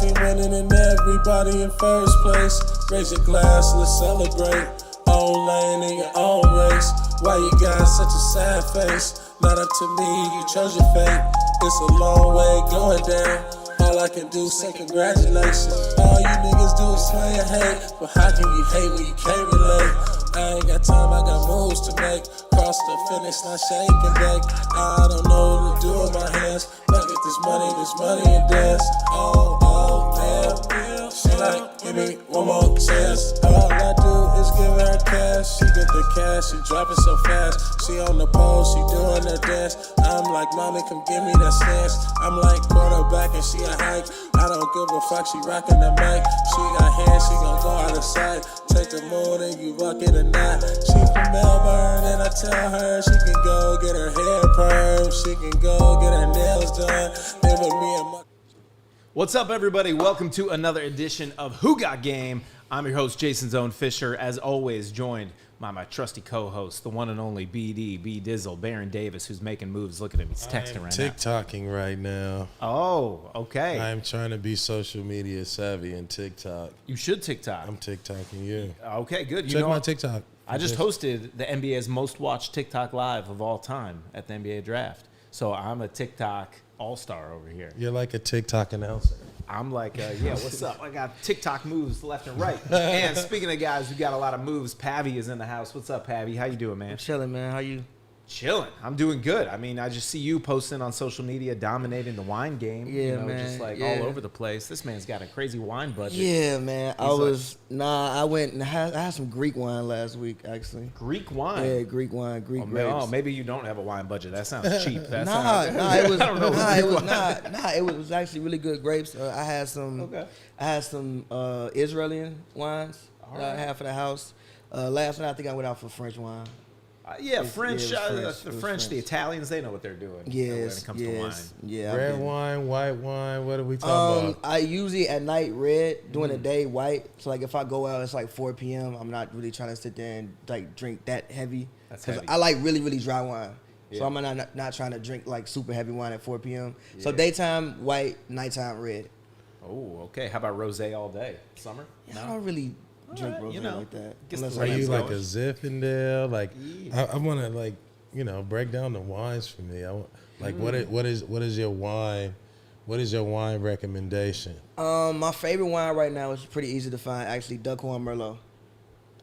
team winning and everybody in first place. Raise your glass, let's celebrate. Own lane in your own race. Why you got such a sad face? Not up to me, you chose your fate. It's a long way going down. All I can do is say congratulations. All you niggas do is play and hate. But how can you hate when you can't relate? I ain't got time, I got moves to make. Cross the finish, not shake and bake. I don't know what to do with my hands. Look at this money and dance. Oh, man. She like, give me one more chance. All I do is give her cash. She get the cash, she drop it so fast. She on the pole, she doing her dance. I'm like, mommy, come give me that stance. I'm like quarterback and she a hike. I don't give a fuck, she rockin' the mic. She got hands, she gon' go out of sight. Take the mood and you rock it or not. She from Melbourne and I tell her she can go get her hair permed. She can go get her nails done. Live with me and my... What's up, everybody? Welcome to another edition of Who Got Game. I'm your host, Jason Zone Fisher, as always, joined by my trusty co-host, the one and only BD, B Dizzle, Baron Davis, who's making moves. Look at him. He's texting right now. TikToking right now. Oh, okay. I'm trying to be social media savvy in TikTok. You should TikTok. I'm TikToking you. Okay, good. Check my TikTok. I just hosted the NBA's most watched TikTok live of all time at the NBA draft. So I'm a TikTok all-star over here. You're like a TikTok announcer. I'm like, yeah, what's up? I got TikTok moves left and right. And speaking of guys who got a lot of moves, Pavy is in the house. What's up, Pavy? How you doing, man? I'm chilling, man. How you? Chilling. I'm doing good. I mean, I just see you posting on social media, dominating the wine game. Yeah, you know, man. Just like Yeah. all over the place. This man's got a crazy wine budget. Yeah, man. I went and I had some Greek wine last week, actually. Greek wine? Yeah, Greek wine, Greek grapes. Oh, maybe you don't have a wine budget. That sounds cheap. It was I don't know. it was actually really good grapes. I had some Israeli wines that I had for the house. Last night I think I went out for French wine. French. The French. The Italians, they know what they're doing. Yes, when it comes to wine. Yeah, Red wine, white wine, what are we talking about? I usually at night red, during the day white. So like if I go out, it's like 4 p.m. I'm not really trying to sit there and like drink that heavy. That's heavy. I like really, really dry wine. Yeah. So I'm not trying to drink like super heavy wine at 4 p.m. So Yeah. daytime white, nighttime red. Oh, okay. How about rosé all day? Summer? Yeah, I don't really drink rosé like that. Gets Unless the Are I you Let's like go. a Zinfandel? Like, Yeah. I want to like, break down the wines for me. What is your wine? What is your wine recommendation? My favorite wine right now is pretty easy to find. Actually, Duckhorn Merlot.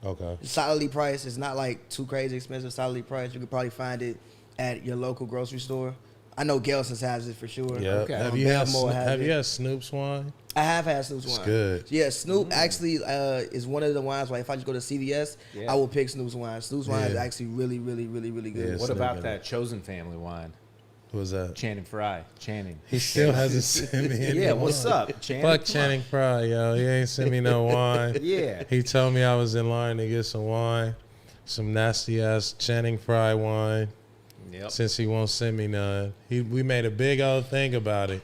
Okay. It's solidly priced. It's not like too crazy expensive. Solidly priced. You could probably find it at your local grocery store. I know Gelson's has it for sure. Yeah. Okay. Have you had Baltimore has it. Snoop's wine? I have had Snoop's wine. It's good. Yeah, Snoop actually is one of the wines where if I just go to CVS, Yeah. I will pick Snoop's wine. Snoop's wine is Yeah. actually really, really, really, really good. Yeah, What Snoop about got that it. Chosen family wine? Who was that? Channing Frye. Channing. He still hasn't sent me any Yeah, what's wine. up, Channing? Fuck Channing Frye, yo. He ain't sent me no wine. Yeah. He told me I was in line to get some wine, some nasty ass Channing Frye wine. Yep. Since he won't send me none. We made a big old thing about it.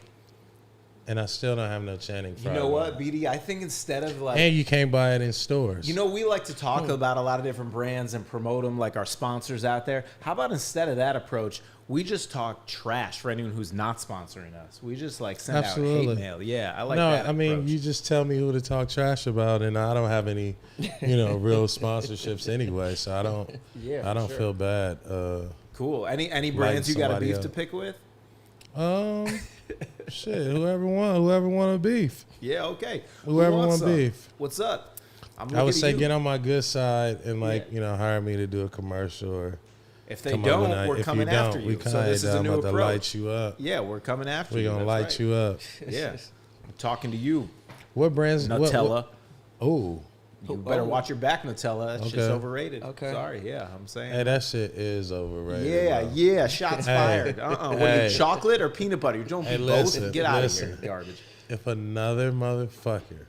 And I still don't have no Channing You Frye know what, wine. BD? I think instead of like... And you can't buy it in stores. You know, we like to talk about a lot of different brands and promote them like our sponsors out there. How about instead of that approach, we just talk trash for anyone who's not sponsoring us? We just like send out hate mail. Yeah, I like that I mean, approach. you just tell me who to talk trash about, and I don't have any, real sponsorships anyway, so I don't feel bad. Cool. Any brands you got a somebody beef else. to pick with? Shit, whoever want a beef. Yeah, okay. Whoever Who wants want some? beef. What's up? I'm I looking would at say you. get on my good side and Yeah. hire me to do a commercial or If they come don't, over. we're If coming you don't, after we you. kind So of this is a new about to approach. light you up. Yeah, we're coming after We're you. gonna That's light right. you up. Yeah. I'm talking to you, What brands? Nutella. Oh, You better watch your back, Nutella. That shit's Okay. overrated. Okay. Sorry, yeah, I'm saying. hey, that shit is overrated. Yeah, bro. yeah, shots fired. What are you, Hey. chocolate or peanut butter? You're doing Hey, both. listen, Get out of listen. here, garbage. If another motherfucker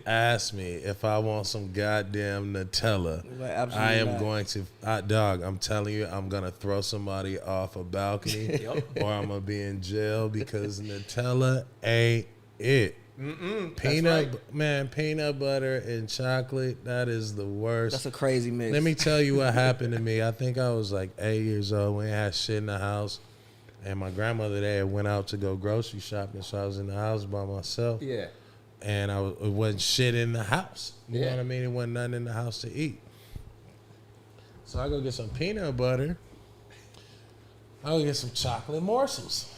asks me if I want some goddamn Nutella, Like, absolutely I am not. going to, dog, I'm telling you, I'm going to throw somebody off a balcony Yep. or I'm going to be in jail because Nutella ain't it. Peanut butter and chocolate, that is the worst. That's a crazy mix. Let me tell you what happened to me. I think I was like 8 years old. We ain't had shit in the house. And my grandmother there went out to go grocery shopping, so I was in the house by myself. Yeah. and it wasn't shit in the house. You know what I mean? It wasn't nothing in the house to eat. So I go get some peanut butter. I go get some chocolate morsels.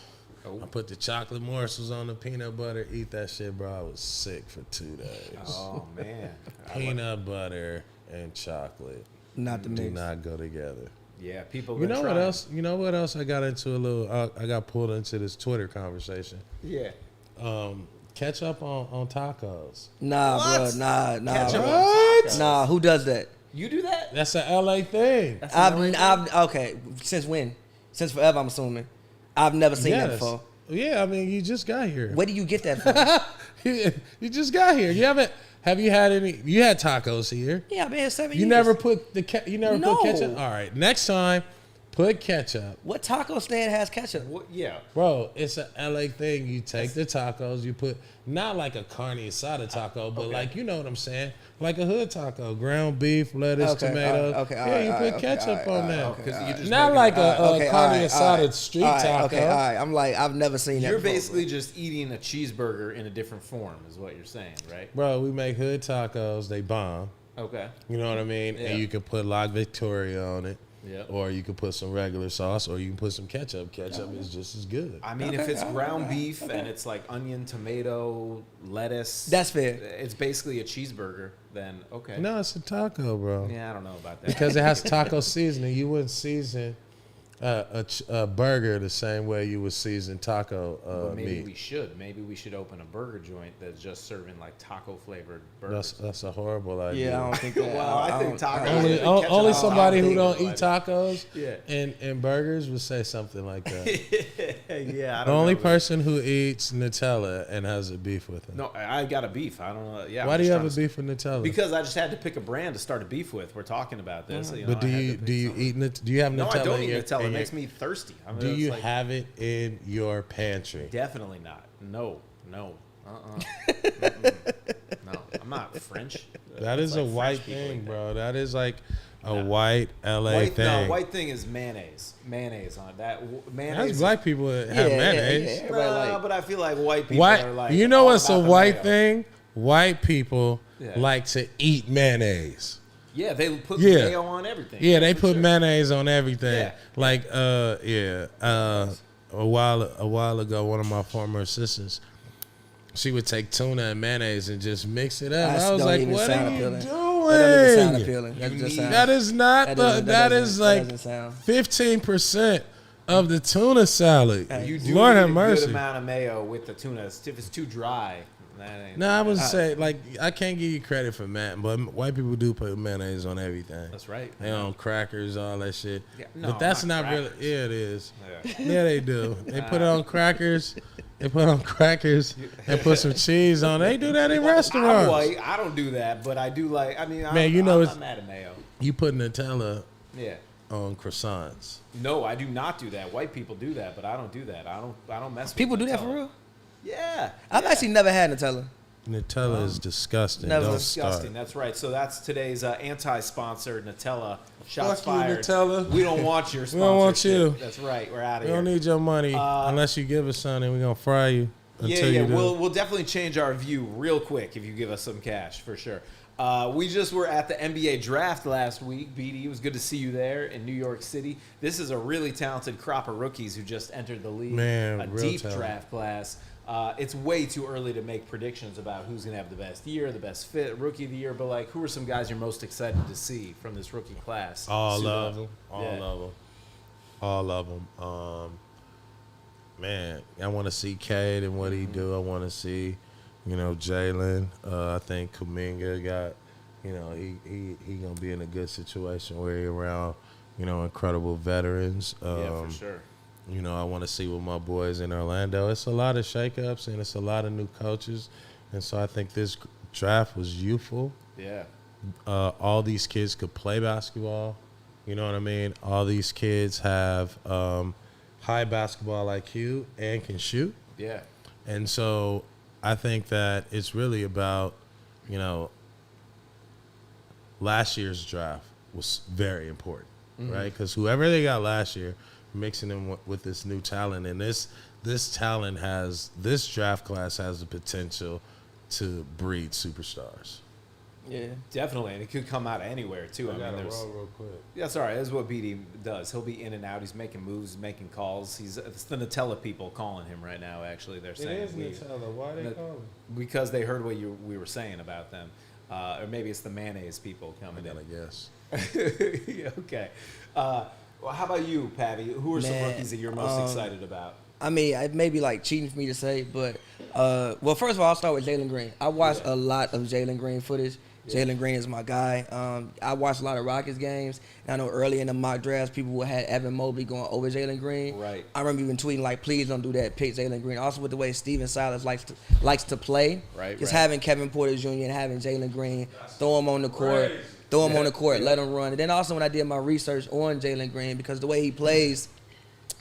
I put the chocolate morsels on the peanut butter, eat that shit, bro. I was sick for 2 days. Oh man, Peanut butter and chocolate Not the mix. do not go together. yeah, people. You know trying. what else? You know what else? I got into a little. I got pulled into this Twitter conversation. Yeah. Ketchup on tacos. Nah, bro. Nah, Ketchup bro. on tacos. Nah, who does that? You do that? That's an LA thing. Okay. Since when? Since forever, I'm assuming. I've never seen that before. Yeah, I mean, you just got here. Where do you get that from? You just got here. You haven't. Have you had any? You had tacos here. Yeah, I've been here 7 years. You never put you never No. put ketchup. All right, next time, put ketchup. What taco stand has ketchup? What, yeah. Bro, it's an LA thing. You take the tacos, you put not like a carne asada taco, but like you know what I'm saying, like a hood taco, ground beef, lettuce, tomatoes. You put ketchup on that. Not like a carne asada street taco. Okay, all right. I'm like, I've never seen that. You're before, basically just eating a cheeseburger in a different form, is what you're saying, right? Bro, we make hood tacos. They bomb. Okay. You know what I mean? Yeah. And you can put La Victoria on it. Yeah. Or you can put some regular sauce, or you can put some ketchup. Ketchup is just as good. I mean, if it's ground beef and it's like onion, tomato, lettuce, That's fair. It's basically a cheeseburger. Then okay. No, it's a taco, bro. Yeah, I don't know about that. Because it has taco seasoning. You wouldn't season a burger the same way you would season taco But maybe meat. we should. Maybe we should open a burger joint that's just serving like taco flavored burgers. That's a horrible idea. Yeah, I don't think that. Well, I think tacos. Only, Ketchup only on somebody top who is don't like- eat tacos Yeah. and burgers would say something like that. Yeah, I The don't only know. person who eats Nutella and has a beef with it. No, I got a beef. I don't know. Yeah. Why I'm do you just have trying a to- beef with Nutella? Because I just had to pick a brand to start a beef with. We're talking about this. You know, But do I had you to pick do you something. eat? Do you have Nutella? No, I don't in eat your- Nutella. in It your- makes me thirsty. I mean, Do it's you like- have it in your pantry? Definitely not. No. No. No. I'm not French. That It's is a like white French people thing, eat that. bro. That is like a white LA thing. No, white thing is mayonnaise. Mayonnaise on it. Mayonnaise. That's black people that have mayonnaise. Yeah. No, Everybody like- but I feel like white people White, are like. you know all what's a about the white mayo. thing? White people Yeah. like to eat mayonnaise. Yeah, they put Yeah. mayo on everything. Yeah, they for put sure. mayonnaise on everything. Yeah. Like, a while ago, one of my former assistants, she would take tuna and mayonnaise and just mix it up. I was don't like, even what sound are you appealing. That doesn't even sound doing? appealing. That just sounds. That is not that the. doesn't- That doesn't- is that like doesn't sound. 15% of the tuna salad. You do Lord need have a mercy. good amount of mayo with the tuna. If it's too dry, that ain't. No, I would say like I can't give you credit for that, but white people do put mayonnaise on everything. That's right. They on crackers, all that shit. Yeah, no, but that's not not really. crackers. Yeah, it is. Yeah. Yeah, they do. They put it on crackers. They put on crackers and put some cheese on. They do that in I'm restaurants. white. I don't do that, but I do like. I mean, Man, you know I'm it's- not mad at mayo. You put Nutella Yeah. on croissants. No, I do not do that. White people do that, but I don't do that. I don't mess with People do that Nutella. for real? Yeah. I've actually never had Nutella. Nutella is disgusting. never. Don't Disgusting. start. That's right. So that's today's anti-sponsor, Nutella. Shots Fuck you, fired. Nutella. We don't want your sponsorship. We don't want you. That's right. We're out of We here. don't need your money unless you give us something. We're gonna fry you until you do. We'll definitely change our view real quick if you give us some cash for sure. We just were at the NBA draft last week. BD, it was good to see you there in New York City. This is a really talented crop of rookies who just entered the league. Man, a real deep talent. draft class. It's way too early to make predictions about who's going to have the best year, the best fit, rookie of the year. But like, who are some guys you're most excited to see from this rookie class? All Suit of up. them. Yeah. All of them. Man, I want to see Cade and what he do. I want to see, Jalen. I think Kuminga got, he gonna be in a good situation where he around, incredible veterans. Yeah, for sure. I want to see what my boys in Orlando. It's a lot of shakeups and it's a lot of new coaches, and so I think this draft was youthful. Yeah. All these kids could play basketball. You know what I mean? All these kids have high basketball IQ and can shoot. Yeah. And so I think that it's really about, last year's draft was very important, right? Because whoever they got last year, mixing them with this new talent, and this draft class has the potential to breed superstars. Yeah. Definitely, and it could come out of anywhere too. I mean, there's. real quick. Yeah, sorry. That's what BD does. He'll be in and out. He's making moves, making calls. It's the Nutella people calling him right now. Actually, they're saying It is Nutella. Why they call him? because they heard what we were saying about them, or maybe it's the mayonnaise people coming in. I guess. Yeah, okay. Well, how about you, Pavy? Who are some Man, rookies that you're most excited about? I mean, it may be like cheating for me to say, but well, first of all, I'll start with Jalen Green. I watched a lot of Jalen Green footage. Jalen Green is my guy. I watched a lot of Rockets games, and I know early in the mock drafts, people had Evan Mobley going over Jalen Green. Right. I remember even tweeting like, "Please don't do that. Pick Jalen Green." Also, with the way Steven Silas likes to play, just having Kevin Porter Jr. and having Jalen Green, throw him on the court, let him run. And then also when I did my research on Jalen Green, because the way he plays,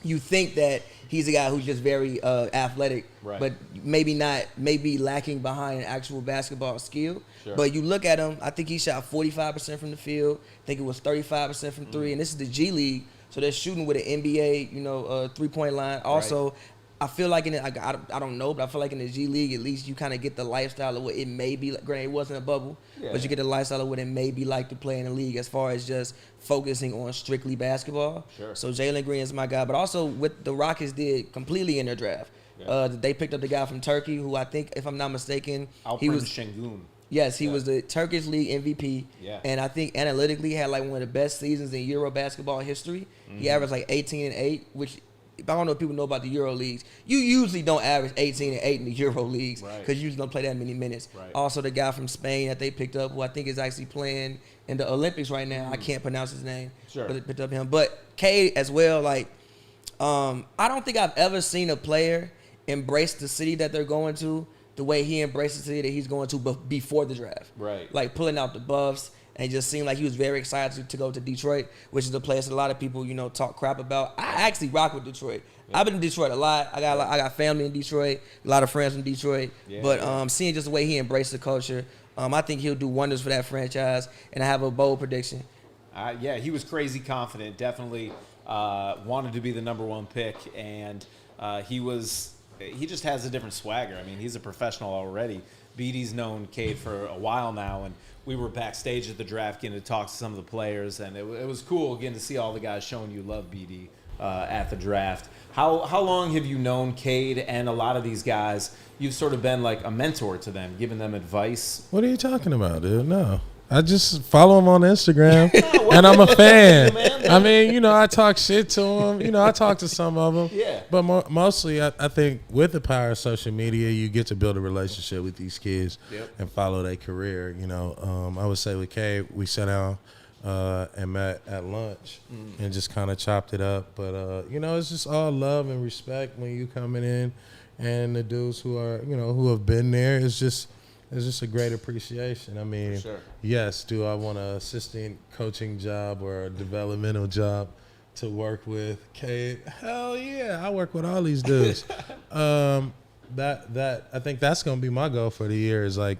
you think that he's a guy who's just very athletic, but maybe lacking behind an actual basketball skill. Sure. But you look at him, I think he shot 45% from the field. I think it was 35% from three, and this is the G League, so they're shooting with an NBA, three-point line. Also, I feel like I don't know, but I feel like in the G League, at least you kind of get the lifestyle of what it may be. Granted, it wasn't a bubble, but you get the lifestyle of what it may be like to play in the league as far as just focusing on strictly basketball. Sure. So Jalen Green is my guy, but also what the Rockets did completely in their draft. They picked up the guy from Turkey, who I think, if I'm not mistaken, he was Şengün. Yes, he was the Turkish League MVP, and I think analytically had like one of the best seasons in Euro basketball history. He averaged like 18-8, which I don't know if people know about the Euro leagues. You usually don't average 18-8 in the Euro leagues because you usually don't play that many minutes. Also, the guy from Spain that they picked up, who I think is actually playing in the Olympics right now. I can't pronounce his name, but they picked up him. But Cade as well. Like, I don't think I've ever seen a player embrace the city that they're going to the way he embraced the city that he's going to before the draft. Like pulling out the buffs. And it just seemed like he was very excited to go to Detroit, which is a place that a lot of people, talk crap about. I actually rock with Detroit. I've been in Detroit a lot. I got family in Detroit, a lot of friends in Detroit. But seeing just the way he embraced the culture, I think he'll do wonders for that franchise. And I have a bold prediction. He was crazy confident. Definitely wanted to be the number one pick, and he just has a different swagger. I mean, he's a professional already. BD's known Cade for a while now, and we were backstage at the draft getting to talk to some of the players, and it was cool getting to see all the guys showing you love, BD, at the draft. How long have you known Cade and a lot of these guys? You've sort of been like a mentor to them, giving them advice. What are you talking about, dude? No. I just follow him on Instagram, and I'm a fan. I mean, I talk shit to him. I talk to some of them. But mostly, I think with the power of social media, you get to build a relationship with these kids and follow their career. I would say with Kay, we sat down and met at lunch and just kind of chopped it up. But, it's just all love and respect when you coming in, and the dudes who are, who have been there. It's just a great appreciation. I mean, yes, do I want an assistant coaching job or a developmental job to work with Cade? Hell yeah, I work with all these dudes. That I think that's gonna be my goal for the year is like,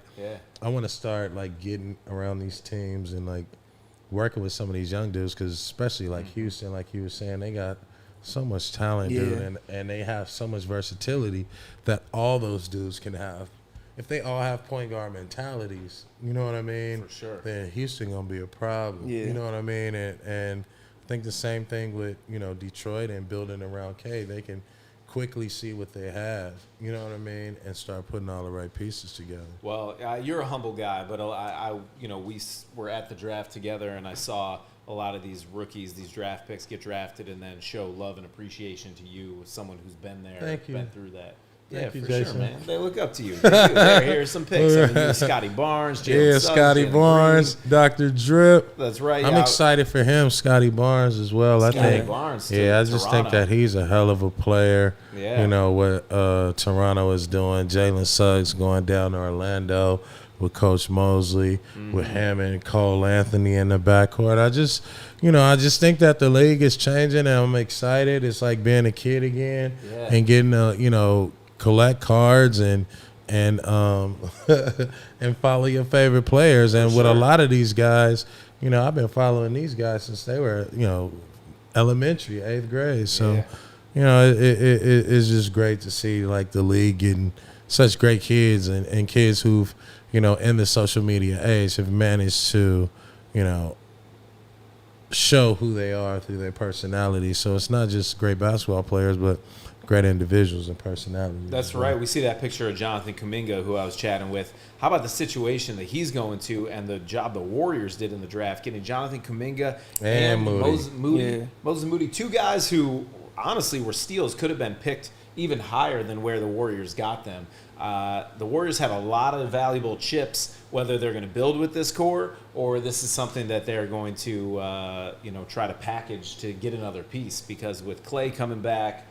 I want to start like getting around these teams and like working with some of these young dudes, because especially like Houston, like you were saying, they got so much talent, dude, and they have so much versatility that all those dudes can have. If they all have point guard mentalities, you know what I mean? For sure. Then Houston gonna be a problem. You know what I mean? And I think the same thing with, Detroit and building around K. They can quickly see what they have, you know what I mean, and start putting all the right pieces together. Well, you're a humble guy, but we were at the draft together, and I saw a lot of these rookies, these draft picks get drafted and then show love and appreciation to you as someone who's been there, been through that. Thank you, for Jason. sure, man. They look up to you. Here's some picks. Scotty Barnes, Jalen Suggs, Scotty Jalen Barnes, Green. Dr. Drip. That's right. I'm excited for him, Scotty Barnes, as well. I think I just think that he's a hell of a player. What Toronto is doing. Jalen Suggs going down to Orlando with Coach Mosley, with him and Cole Anthony in the backcourt. I just think that the league is changing, and I'm excited. It's like being a kid again and getting collect cards and and follow your favorite players. And with a lot of these guys, I've been following these guys since they were, elementary, 8th grade. So, it's just great to see like the league getting such great kids and kids who've, in the social media age have managed to, show who they are through their personality. So it's not just great basketball players, but great individuals and personalities. That's right. We see that picture of Jonathan Kuminga, who I was chatting with. How about the situation that he's going to and the job the Warriors did in the draft, getting Jonathan Kuminga and Moses Moody, two guys who honestly were steals, could have been picked even higher than where the Warriors got them. The Warriors have a lot of valuable chips, whether they're going to build with this core or this is something that they're going to try to package to get another piece, because with Clay coming back,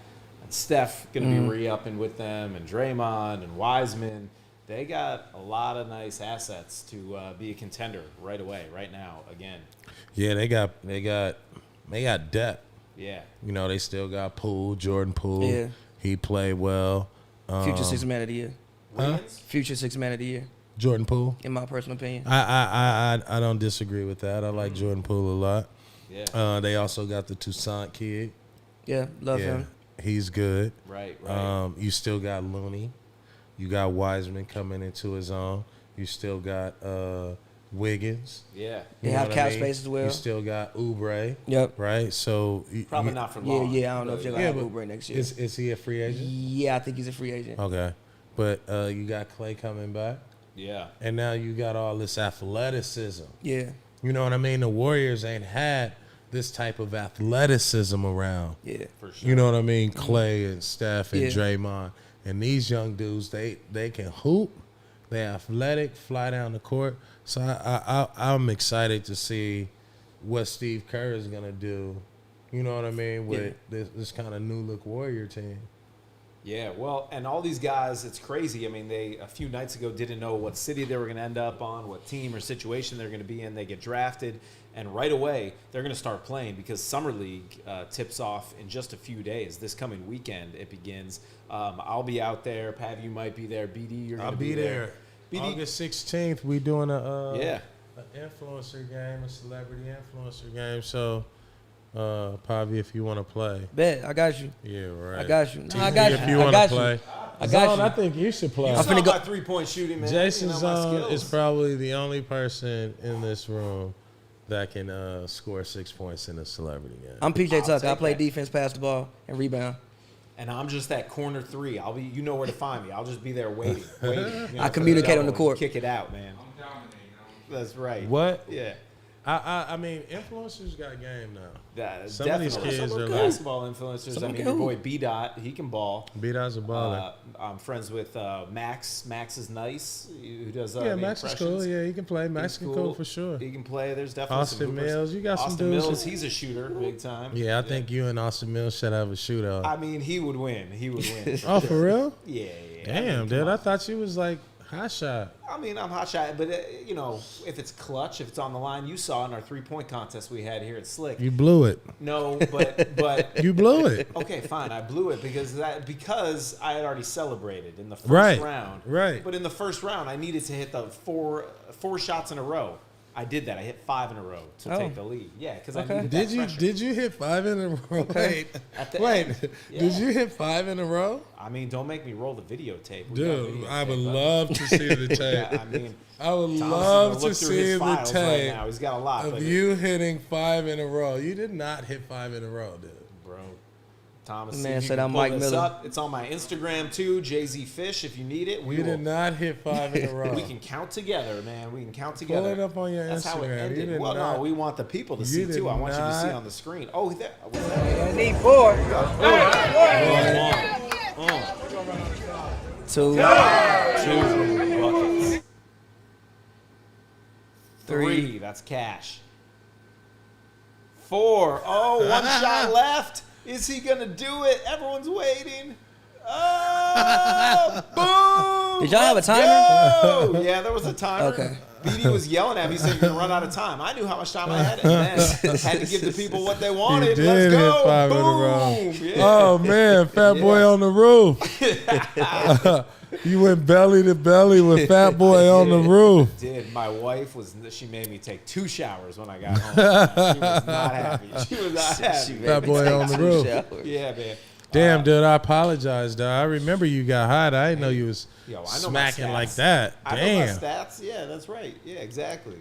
Steph going to be re-upping with them, and Draymond and Wiseman, they got a lot of nice assets to be a contender right away, right now, again. Yeah, they got depth. Yeah. They still got Jordan Poole. Yeah. He played well. Future Sixth Man of the Year. Huh? Future Sixth Man of the Year, Jordan Poole. in my personal opinion. I don't disagree with that. I like Jordan Poole a lot. Yeah. They also got the Toussaint kid. Yeah, love him. He's good. Right. You still got Looney. You got Wiseman coming into his own. You still got Wiggins. Yeah. They have cap space as well. You still got Oubre. Yep. Right? So Probably not for long. Yeah, I don't know if you're going to have but Oubre next year. Is he a free agent? Yeah, I think he's a free agent. Okay. But you got Clay coming back. Yeah. And now you got all this athleticism. Yeah. You know what I mean? The Warriors ain't had this type of athleticism around. Yeah. For sure. You know what I mean? Clay and Steph and Yeah. Draymond. And these young dudes, they can hoop. They're athletic, fly down the court. So I'm excited to see what Steve Kerr is going to do, you know what I mean, with this kind of new-look Warrior team. Yeah, well, and all these guys, it's crazy. I mean, they a few nights ago didn't know what city they were going to end up on, what team or situation they're going to be in. They get drafted, and right away they're going to start playing because Summer League tips off in just a few days. This coming weekend it begins. I'll be out there. Pav, you might be there. BD, you're going to be there. BD? August 16th, we doing an influencer game, a celebrity influencer game. So, Pavy, if you want to play. Bet, I got you. Yeah, right. I got you. No, I got you. If you want to play. I got Zone, you. I think you should play. I'm finna go 3-point shooting, man. Jason my Zone skills. is probably the only person in this room that can score 6 points in a celebrity game. I'm PJ Tucker. I take play that. defense, pass the ball, and rebound. And I'm just that corner three. I'll be, you know where to find me. I'll just be there waiting. You know, I communicate on the court. Kick it out, man. That's right. What? Yeah. I mean, influencers got game now. Some of these kids some are basketball influencers. Some I mean, can your hoop. boy B-Dot, he can ball. B-Dot's a baller. I'm friends with Max. Max is nice. Who does Yeah, the Max is impressions. cool. Yeah, he can play. Max He's can cool for sure. He can play. There's definitely Austin some hoopers. Mills, you got some Austin dudes. Mills, he's a shooter, big time. Yeah, I think you and Austin Mills should have a shootout. I mean, he would win. He would win. Oh, for real? Yeah. Damn, dude. I thought you was like hot shot. I mean, I'm hot shot, but if it's clutch, if it's on the line, you saw in our 3-point contest we had here at SLiC. You blew it. No, but You blew it. okay, fine. I blew it because I had already celebrated in the first round. Right. But in the first round, I needed to hit the four shots in a row. I did that. I hit 5 in a row to take the lead. Yeah, because I needed that pressure. Did you hit 5 in a row? Okay. Wait. Yeah. Did you hit 5 in a row? I mean, don't make me roll the videotape. We got Dude, videotape, I would but- love to see the tape. Yeah, I mean, I would Thomas is love gonna to look through see his the files right tape now. He's got a lot. of but you hitting 5 in a row. You did not hit 5 in a row, dude. bro. Thomas, Man see if you said can I'm pull Mike this Miller. up. It's on my Instagram too, Jay-Z Fish. If you need it, You did not hit 5 in a row. We can count together, man. We can count together. Pull it up on your That's how it Instagram. You ended. did Well, not- no, we want the people to You see did too. I want you to see not- on the screen. Oh, that was that. I need 4. Two. 2 buckets. 3. That's cash. 4. Oh, 1 shot left. Is he gonna do it? Everyone's waiting. Oh, boom! Did y'all have a Let's timer? go! Yeah, there was a timer. Okay. BD was yelling at me, saying, "You're gonna run out of time." I knew how much time I had, and then had to give the people what they wanted. did Let's hit go! 5 in a Boom! row. Yeah. Oh, man. Fat Boy on the roof. You went belly to belly with Fat Boy on the roof. Did my wife she made me take 2 showers when I got home. She was not happy. She was not happy. Fat Boy on the roof. Yeah, man. Damn, dude, I apologize, dog. I remember you got hot. I didn't know you was smacking like that. Damn. I know my stats. Yeah, that's right. Yeah, exactly.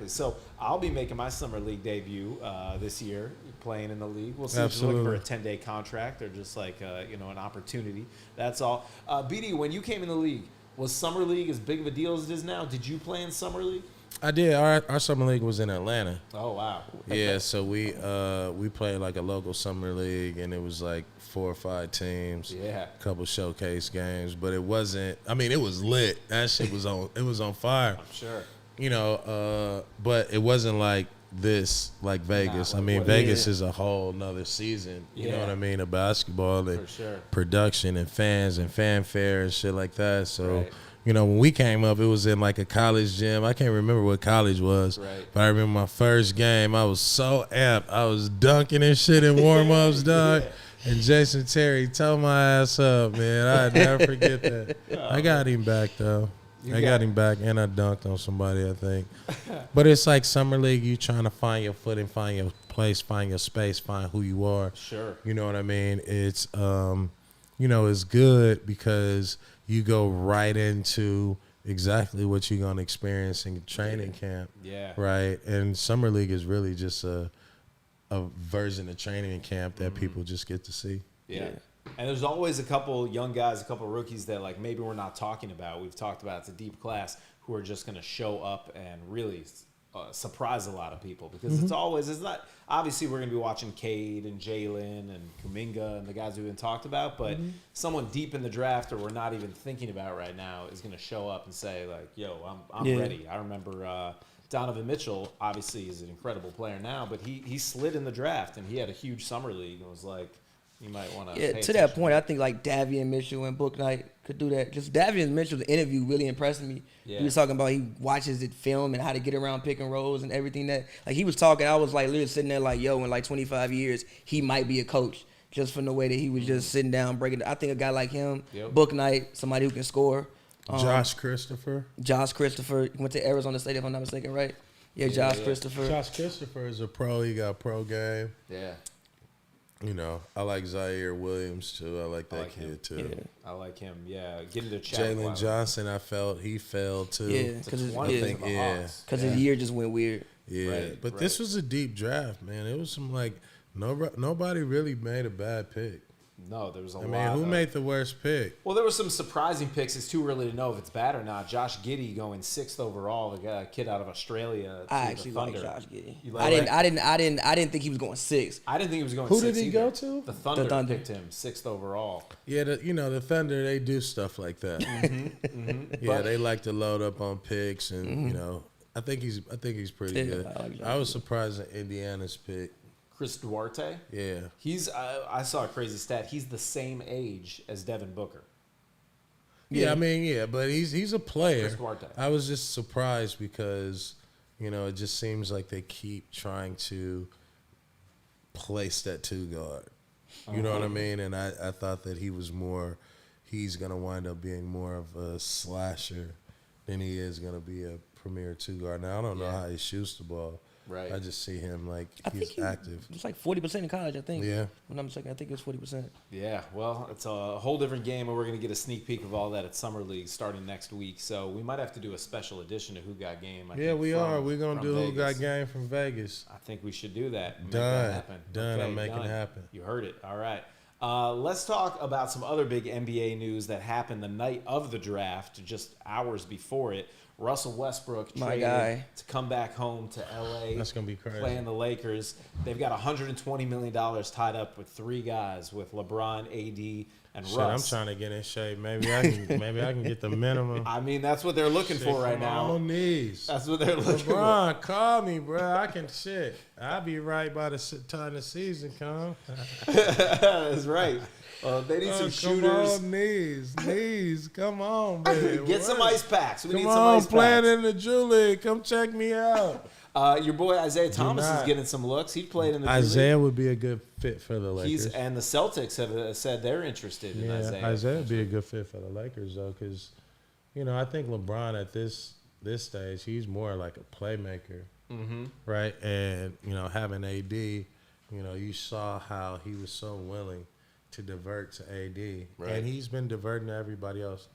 So I'll be making my summer league debut this year, playing in the league. We'll see if you're looking for a 10-day contract or just like an opportunity. That's all. BD, when you came in the league, was summer league as big of a deal as it is now? Did you play in summer league? I did. Our summer league was in Atlanta. Oh wow. Yeah, so we played like a local summer league, and it was like 4 or 5 teams. Yeah. A couple showcase games, but it wasn't. I mean, it was lit. That shit was on. It was on fire. I'm sure. You know, but it wasn't like this, like Vegas. I mean, Vegas is a whole nother season. You know what I mean? Of basketball and production and fans and fanfare and shit like that. So. Right. You know, when we came up, it was in like a college gym. I can't remember what college was, but I remember my first game. I was so amped. I was dunking and shit in warm-ups, dog. And Jason Terry tore my ass up, man. I'd never forget that. I got him back, though. I got him back, and I dunked on somebody, I think. But it's like summer league. You trying to find your footing, find your place, find your space, find who you are. Sure. You know what I mean? It's, it's good because – you go right into exactly what you're going to experience in training camp. Yeah. Right? And summer league is really just a version of training camp that people just get to see. Yeah. And there's always a couple young guys, a couple rookies that like maybe we're not talking about. We've talked about it's a deep class who are just going to show up and really surprise a lot of people because it's not obviously we're going to be watching Cade and Jalen and Kuminga and the guys we've been talked about, but someone deep in the draft or we're not even thinking about right now is going to show up and say like, yo, I'm ready. I remember Donovan Mitchell obviously is an incredible player now, but he slid in the draft and he had a huge summer league and was like, you might want to. Yeah, to that point, I think like Davion Mitchell and Book Knight could do that. Just Davion Mitchell's interview really impressed me. Yeah. He was talking about he watches it film and how to get around pick and rolls and everything that like he was talking. I was like literally sitting there like, yo, in like 25 years, he might be a coach just from the way that he was just sitting down breaking. I think a guy like him, Book Knight, somebody who can score. Josh Christopher Went to Arizona State if I'm not mistaken, right? Yeah, Josh Christopher. Josh Christopher is a pro. He got a pro game. Yeah. You know, I like Zaire Williams, too. I like that kid, too. Yeah. I like him, Getting to chat. Jalen Johnson, I felt he fell, too. Yeah, because his year just went weird. Yeah, but this was a deep draft, man. It was some, like, nobody really made a bad pick. No, there was a lot. I mean, who made the worst pick? Well, there were some surprising picks. It's too early to know if it's bad or not. Josh Giddey going 6th overall, the kid out of Australia. I actually like Josh Giddey. I didn't think he was going 6th. I didn't think he was going 6th. Who did he go to? The Thunder picked him 6th overall. Yeah, the Thunder, they do stuff like that. Yeah, they like to load up on picks, and I think he's pretty good. I was surprised at Indiana's pick. Chris Duarte? Yeah. I saw a crazy stat. He's the same age as Devin Booker. Yeah, I mean, but he's a player. Chris Duarte. I was just surprised because, it just seems like they keep trying to place that 2 guard. You know what I mean? And I thought that he's going to wind up being more of a slasher than he is going to be a premier 2 guard. Now, I don't know how he shoots the ball. Right. I just see him like he's active. It's like 40% in college, I think. Yeah. When I'm mistaken, I think it's 40%. Yeah. Well, it's a whole different game, and we're going to get a sneak peek of all that at Summer League starting next week. So we might have to do a special edition of Who Got Game. We are. We're going to do Vegas. Who Got Game from Vegas. I think we should do that. Done. Okay, I'm making it happen. You heard it. All right. Let's talk about some other big NBA news that happened the night of the draft, just hours before it. Russell Westbrook traded to come back home to L.A. That's going to be crazy. Playing the Lakers. They've got $120 million tied up with 3 guys, with LeBron, AD, and Russ. I'm trying to get in shape. Maybe I can get the minimum. I mean, that's what they're looking for right now. On knees. That's what they're looking for. LeBron, call me, bro. I can shit. I'll be right by the time the season comes. That's right. They need some shooters. Come on, knees. Come on, baby. Get some ice packs. We need some ice packs. Come on, playing in the Drew League. Come check me out. Your boy Isaiah Thomas is getting some looks. He played in the Drew Isaiah League. would be a good fit for the Lakers. And the Celtics have said they're interested in Isaiah. Isaiah would be a good fit for the Lakers, though, because, I think LeBron at this stage, he's more like a playmaker, right? And, having AD, you saw how he was so willing to divert to AD, Right. and he's been diverting to everybody else.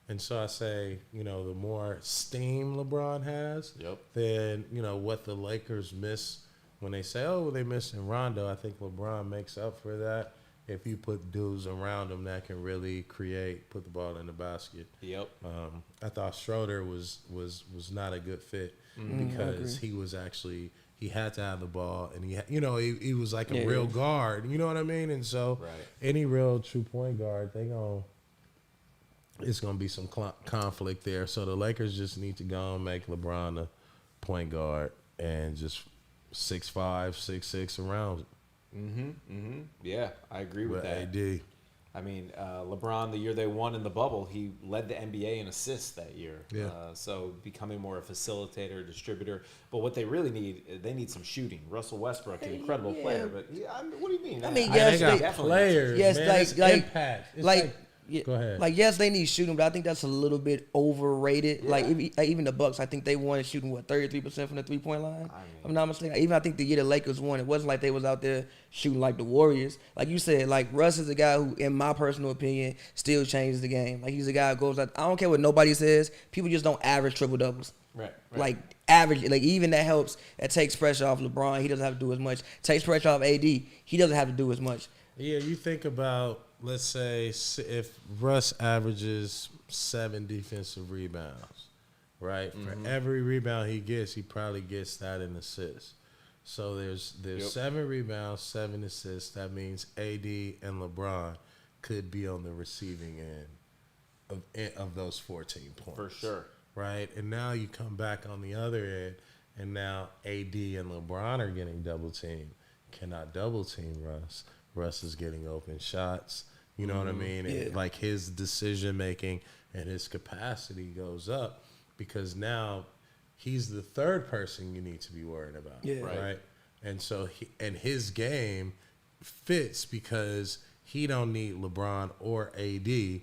And so I say, the more steam LeBron has, then, what the Lakers miss when they say, oh, they missing Rondo, I think LeBron makes up for that if you put dudes around him that can really put the ball in the basket. Yep. I thought Schroeder was not a good fit because he was actually – he had to have the ball, and he was like a real guard. You know what I mean? And so any real true point guard, it's gonna be some conflict there. So the Lakers just need to go and make LeBron a point guard and just 6'5", 6'6" around. Yeah, I agree with that. AD. I mean, LeBron, the year they won in the bubble, he led the NBA in assists that year. Yeah. So becoming more a facilitator, distributor. But what they really need, they need some shooting. Russell Westbrook, an incredible player, but what do you mean? Yes, they got players. Yes, man. It's impact. It's go ahead. Yes, they need shooting, but I think that's a little bit overrated. Yeah. Even the Bucks, I think they won shooting 33% from the 3-point line. I'm not mistaken. I think the year the Lakers won, it wasn't like they was out there shooting like the Warriors. Like you said, like Russ is a guy who, in my personal opinion, still changes the game. Like he's a guy who goes out. I don't care what nobody says. People just don't average triple doubles. Right. Like average, like even that helps. That takes pressure off LeBron. He doesn't have to do as much. Takes pressure off AD. He doesn't have to do as much. Yeah, you think about, let's say, if Russ averages 7 defensive rebounds, right? For every rebound he gets, he probably gets that in assists. So there's 7 rebounds, 7 assists. That means AD and LeBron could be on the receiving end of those 14 points. For sure. Right? And now you come back on the other end, and now AD and LeBron are getting double teamed. Cannot double team Russ. Russ is getting open shots. You know what I mean? Yeah. Like his decision making and his capacity goes up because now he's the third person you need to be worried about. Yeah. Right. And so his game fits because he don't need LeBron or AD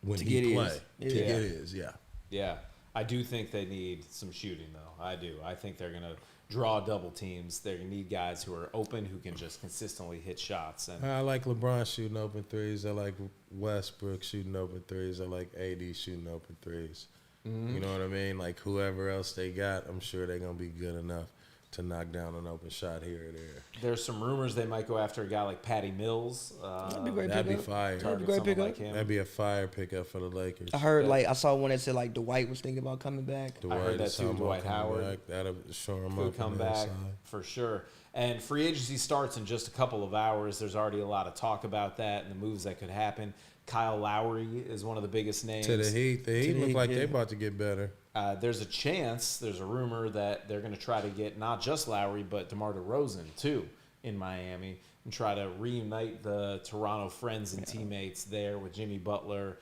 when he play to get his. Yeah. Yeah. I do think they need some shooting, though. I do. I think they're going to draw double teams. They need guys who are open, who can just consistently hit shots. And I like LeBron shooting open threes. I like Westbrook shooting open threes. I like AD shooting open threes. You know what I mean? Like whoever else they got, I'm sure they're going to be good enough to knock down an open shot here or there. There's some rumors they might go after a guy like Patty Mills. That'd be fire. That'd be great pickup. Like That'd be a fire pickup for the Lakers. I heard I saw one that said like Dwight was thinking about coming back. I heard that too. Dwight Howard. That'll show him could up. come back for sure. And free agency starts in just a couple of hours. There's already a lot of talk about that and the moves that could happen. Kyle Lowry is one of the biggest names. To the Heat. The Heat look like they're about to get better. There's a chance, there's a rumor that they're going to try to get not just Lowry, but DeMar DeRozan, too, in Miami, and try to reunite the Toronto friends and teammates there with Jimmy Butler,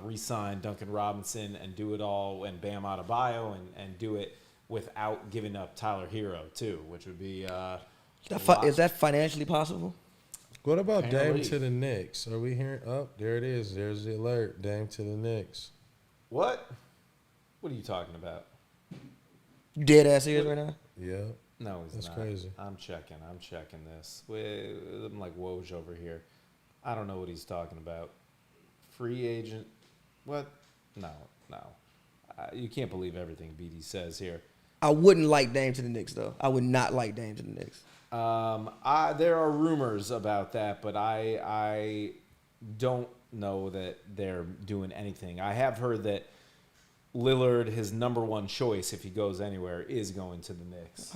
re-sign Duncan Robinson, and do it all, and Bam Adebayo, and do it without giving up Tyler Hero, too, which would be Is that financially possible? What about Apparently. Dame to the Knicks? Are we hearing? Oh, there it is. There's the alert. Dame to the Knicks. What? What are you talking about? You dead ass serious right now? Yeah. No, he's That's not. crazy. I'm checking this. I'm like Woj over here. I don't know what he's talking about. Free agent? What? No. You can't believe everything BD says here. I wouldn't like Dame to the Knicks though. I would not like Dame to the Knicks. There are rumors about that, but I don't know that they're doing anything. I have heard that Lillard, his number one choice if he goes anywhere, is going to the Knicks.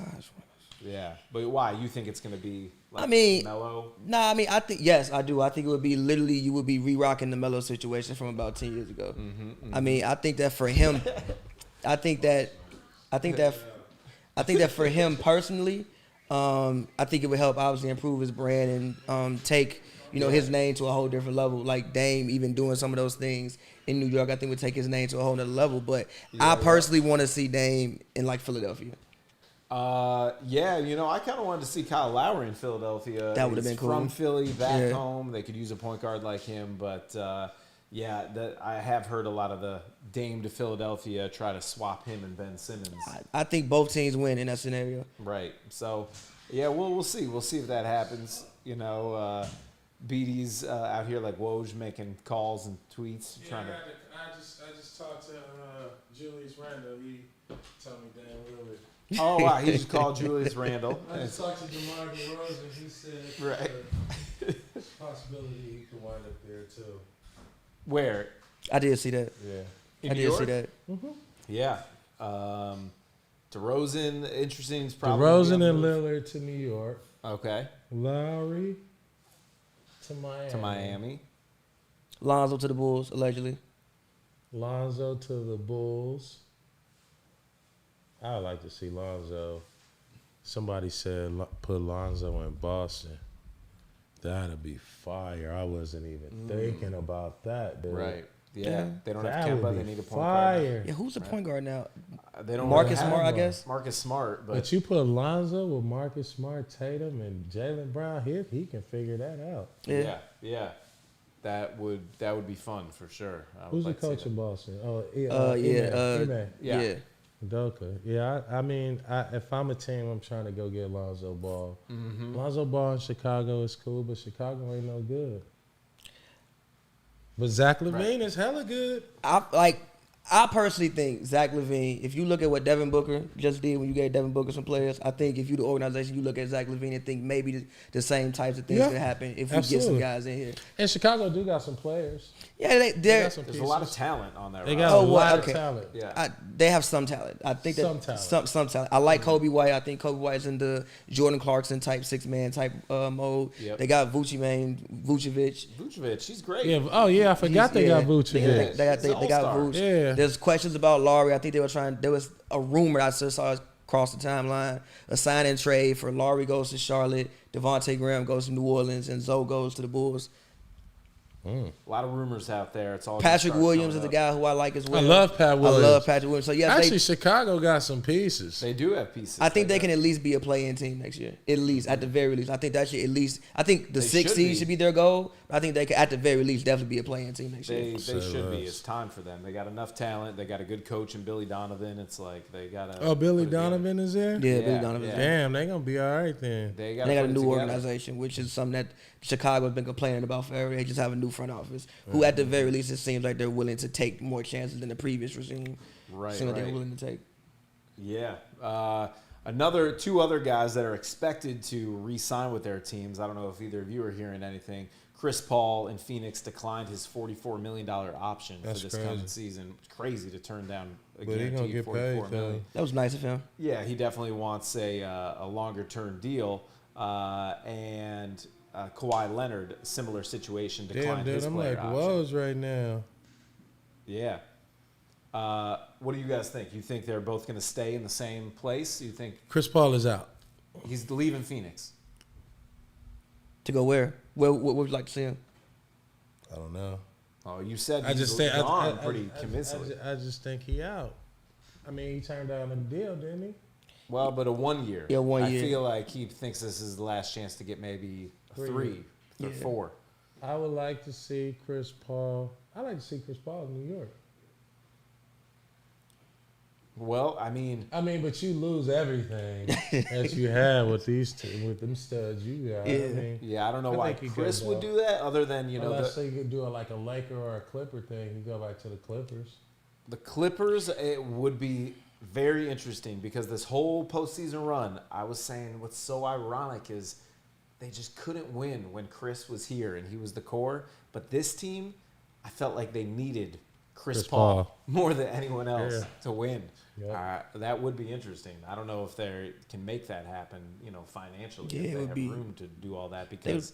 Yeah, but why? You think it's going to be like Melo? Nah, I think, yes, I do. I think it would be literally, you would be re-rocking the Melo situation from about 10 years ago. I think that for him, I think that for him personally, I think it would help obviously improve his brand and take his name to a whole different level. Like Dame even doing some of those things in New York, I think would take his name to a whole nother level. But I personally want to see Dame in like Philadelphia. I kind of wanted to see Kyle Lowry in Philadelphia. That would have been cool. From Philly back home. They could use a point guard like him, but I have heard a lot of the Dame to Philadelphia try to swap him and Ben Simmons. I think both teams win in that scenario. Right. So, we'll see. We'll see if that happens. BD's out here like Woj making calls and tweets. Yeah, trying to. I just talked to Julius Randle. He told me damn Lillard. Oh, wow. He just called Julius Randle. I just talked to DeMar DeRozan. He said Right. there's a possibility he could wind up there, too. Where? I did see that. Yeah. In I New did York? see that. Yeah. DeRozan, interesting. Is probably DeRozan and Lillard to New York. Okay. Lowry to Miami. To Miami. Lonzo to the Bulls, allegedly. Lonzo to the Bulls. I would like to see Lonzo. Somebody said put Lonzo in Boston. That'd be fire. I wasn't even thinking about that, dude. Right. Yeah. Yeah. They don't That have would Kemba. be They need a point guard. fire. Yeah, who's the point guard now? They don't Marcus really have Smart, I one. guess. Marcus Smart, But you put Lonzo with Marcus Smart, Tatum, and Jaylen Brown here, he can figure that out. yeah. That would be fun for sure. I would Who's the like to see coach that. in Boston? Oh, Ime. Yeah. Udoka. Yeah, I mean, if I'm a team, I'm trying to go get Lonzo Ball. Lonzo Ball in Chicago is cool, but Chicago ain't no good. But Zach LaVine is hella good. I personally think Zach LaVine, if you look at what Devin Booker just did when you gave Devin Booker some players, I think if you the organization, you look at Zach LaVine and think maybe the same types of things could happen if we get some guys in here. And Chicago do got some players. Yeah, They they're got some There's pieces. a lot of talent on that. They roster. got a well, lot okay. of talent. Yeah. they have some talent. I think that Some talent. Some talent. I like Kobe White. I think Kobe White's in the Jordan Clarkson type 6-man type mode. Yep. They got Vucevic. Vucevic, he's great. Yeah. Oh yeah, I forgot they got Vucevic. They got He's an they got all-star. Vuce. Yeah. There's questions about Laurie. I think they were trying. There was a rumor I just saw across the timeline. A sign and trade for Laurie goes to Charlotte, Devontae Graham goes to New Orleans, and Zoe goes to the Bulls. A lot of rumors out there. It's all Patrick gonna start Williams is coming the up. guy who I like as well. I love Pat Williams. I love Patrick Williams. So yes, Actually, Chicago got some pieces. They do have pieces. I think they like can that. at least be a play-in team next year. At least, at the very least. I think that should at least. I think the They 6th should seed be. should be their goal. But I think they could, at the very least, definitely be a play-in team next year. They Say should be. less. It's time for them. They got enough talent. They got a good coach in Billy Donovan. It's like they got to. Oh, Billy Donovan is there? Yeah, Yeah, Billy Donovan. yeah. Damn, they gonna be all right then. They And they got a put it new together. organization, which is something that Chicago's been complaining about forever. They just have a new front office, who at the very least it seems like they're willing to take more chances than the previous regime. Right, Seems like right. they're willing to take. Yeah. Two other guys that are expected to re-sign with their teams. I don't know if either of you are hearing anything. Chris Paul in Phoenix declined his $44 million option That's for this crazy. coming season. It's crazy to turn down a But he gonna guaranteed get $44 paid, million. though. That was nice of him. Yeah, he definitely wants a longer-term deal. And Kawhi Leonard, similar situation, Damn, declined dude, his I'm player like option. woes right now. Yeah. What do you guys think? You think they're both going to stay in the same place? You think Chris Paul is out. he's leaving Phoenix? To go where? What would you like to see him? I don't know. Oh, you said I he's just think gone pretty convincingly. I just think he out. I mean, he turned down the deal, didn't he? Well, but a 1 year. Yeah, 1 year. I feel like he thinks this is the last chance to get maybe a 3 or 4. I would like to see Chris Paul. I like to see Chris Paul in New York. Well, I mean, But you lose everything that you have with with them studs you got. Yeah. I mean, yeah, I don't know I why think he Chris could would go. do that other than, unless they could do like a Laker or a Clipper thing, you go back to the Clippers. the Clippers, it would be very interesting because this whole postseason run, I was saying what's so ironic is they just couldn't win when Chris was here and he was the core. But this team, I felt like they needed Chris Paul more than anyone else to win. Yep. That would be interesting. I don't know if they can make that happen, financially. Yeah, if it they would have be- room to do all that because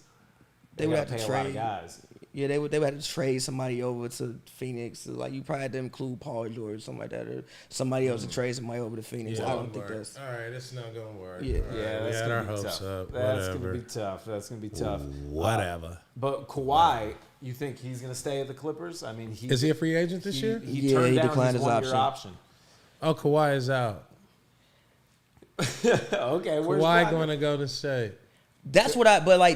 they would gotta have to pay a lot of trade. guys. Yeah, they would have to trade somebody over to Phoenix. Like you probably had to include Paul George, something like that, or somebody else to trade somebody over to Phoenix. I don't think that's. All right, it's not gonna work. Yeah. All right, Yeah, we that's had gonna our be hopes tough. up. That's Whatever. gonna be tough. That's gonna be tough. Whatever. But Kawhi, you think he's going to stay at the Clippers? I mean, Is he a free agent this year? He Yeah, turned he down declined his his one-year option. Oh, Kawhi is out. Okay, where's Kawhi going to go to State. That's what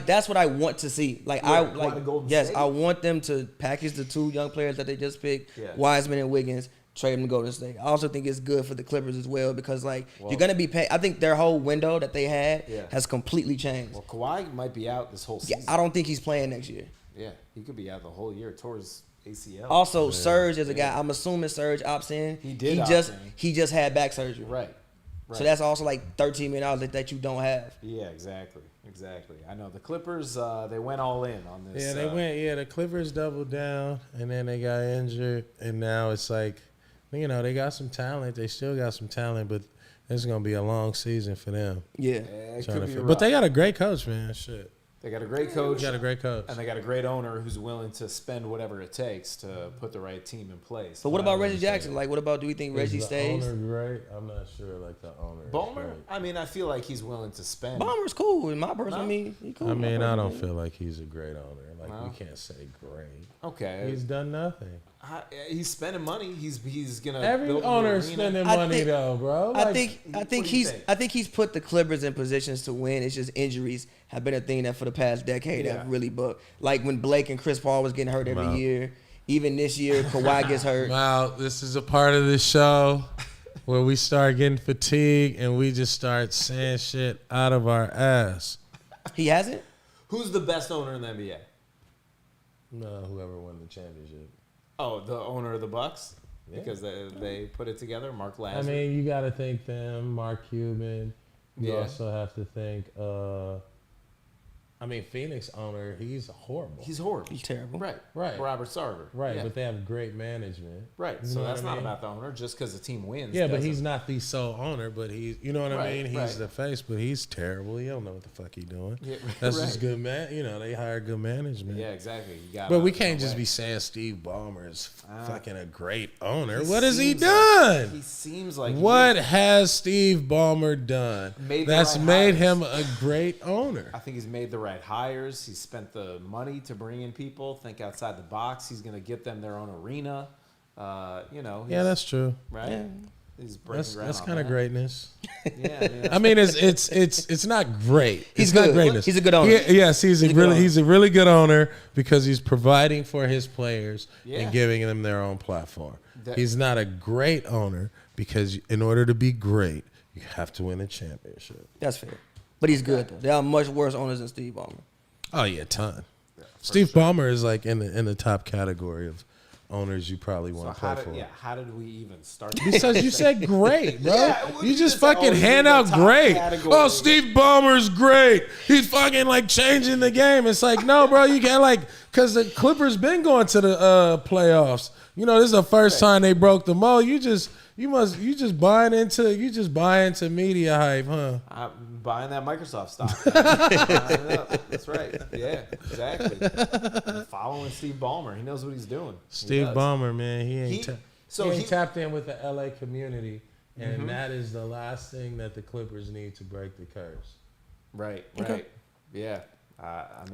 that's what I want to see. Like Yeah, Kawhi to Golden yes, State? I want them to package the 2 young players that they just picked, Yeah. Wiseman and Wiggins, trade him to Golden State. I also think it's good for the Clippers as well because, like, you're going to be paid. I think their whole window that they had has completely changed. Well, Kawhi might be out this whole season. Yeah, I don't think he's playing next year. Yeah, he could be out the whole year towards ACL. Also, Serge is a guy. I'm assuming Serge opts in. He just had back surgery. Right. So that's also like $13 million that you don't have. Yeah, exactly. I know the Clippers. They went all in on this. Yeah, they went. Yeah, the Clippers doubled down, and then they got injured, and now it's like, you know, they got some talent. They still got some talent, but it's gonna be a long season for them. Yeah, but they got a great coach, man. Shit. They got a great coach. And they got a great owner who's willing to spend whatever it takes to put the right team in place. So what about Reggie Jackson? Like, what about, do we think Reggie stays? Owner great? I'm not sure. Like the owner. Ballmer? I mean, I feel like he's willing to spend. Ballmer's cool in my personal. I mean, he's cool. I mean, I don't feel like he's a great owner. Like we can't say great. Okay. He's done nothing. He's spending money. He's gonna. Every owner is spending money though, bro. Like, I think he's put the Clippers in positions to win. It's just injuries have been a thing that for the past decade have really booked. Like when Blake and Chris Paul was getting hurt every year. Even this year, Kawhi gets hurt. Wow, this is a part of the show where we start getting fatigued and we just start saying shit out of our ass. He hasn't? Who's the best owner in the NBA? No, whoever won the championship. Oh, the owner of the Bucks? Yeah. Because they put it together, Mark Lazar. I mean, you got to think them, Mark Cuban. You also have to think, Phoenix owner, he's horrible. He's horrible. He's terrible. Right. Robert Sarver. Right, but they have great management. Right, so that's not about the owner just because the team wins. Yeah, but he's not the sole owner, but he's, you know what I mean? He's the face, but he's terrible. He don't know what the fuck he's doing. Yeah, that's just good they hire good management. Yeah, exactly. But we can't just be saying Steve Ballmer is fucking a great owner. What has he done? He seems like what has Steve Ballmer done that's made him a great owner? I think he's made the right hires. He's spent the money to bring in people. Think outside the box. He's going to get them their own arena. Yeah, that's true. Right. Yeah. He's that's kind of greatness. Yeah, I mean, it's not great. He's not good. greatness. He's a good owner. He's a really good owner because he's providing for his players and giving them their own platform. He's not a great owner because in order to be great, you have to win a championship. That's fair. But he's good though. There are much worse owners than Steve Ballmer. Oh yeah, a ton. Yeah, Steve Ballmer is like in the top category of owners you probably want to play for. Yeah, how did we even start? Because you said great, bro. You just fucking hand out great. Category. Oh, Steve Ballmer's great. He's fucking like changing the game. It's like, no, bro, you can't because the Clippers been going to the playoffs. You know, this is the first time they broke the mold. You just buying into media hype, huh? I'm buying that Microsoft stock. That's right. Yeah, exactly. I'm following Steve Ballmer. He knows what he's doing. Steve Ballmer, man, he ain't tapped in with the LA community, and that is the last thing that the Clippers need to break the curse. Right. Right. Yeah.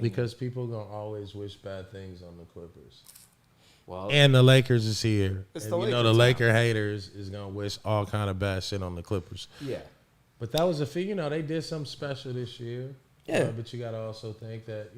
Because people gonna always wish bad things on the Clippers. Well, and the Lakers is here. It's and the Laker haters is gonna wish all kind of bad shit on the Clippers. Yeah. But that was they did something special this year. Yeah. But you gotta also think that,